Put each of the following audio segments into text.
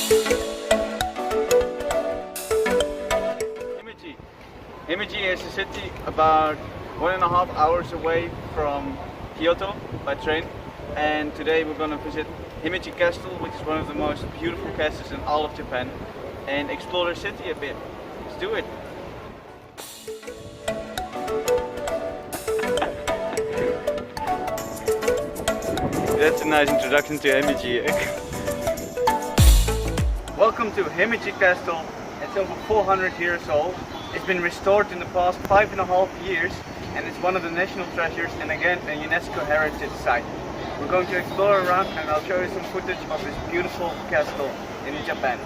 Himeji. Himeji is a city about 1.5 hours away from Kyoto by train, and today we're going to visit Himeji Castle, which is one of the most beautiful castles in all of Japan, and explore the city a bit. Let's do it! That's a nice introduction to Hemeji. Welcome to Hemeji Castle. It's over 400 years old. It's been restored in the past 5.5 years, and it's one of the national treasures and again a UNESCO heritage site. We're going to explore around and I'll show you some footage of this beautiful castle in Japan.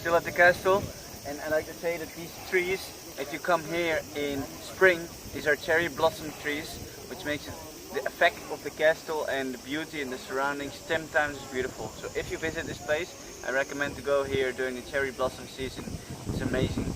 At the castle, and I like to say that these trees, if you come here in spring, these are cherry blossom trees, which makes it the effect of the castle and the beauty in the surroundings 10 times as beautiful. So if you visit this place, I recommend to go here during the cherry blossom season. It's amazing.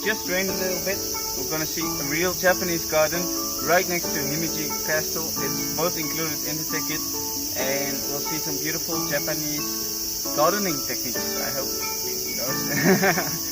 Just rained a little bit. We're gonna see a real Japanese garden right next to Himeji Castle. It's both included in the ticket, and we'll see some beautiful Japanese gardening techniques. I hope. Who knows?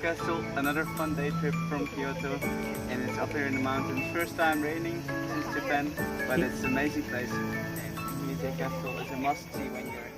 Castle, another fun day trip from Kyoto, and it's up here in the mountains. First time raining since Japan, but it's an amazing place. And Hemeji Castle is a must see when you're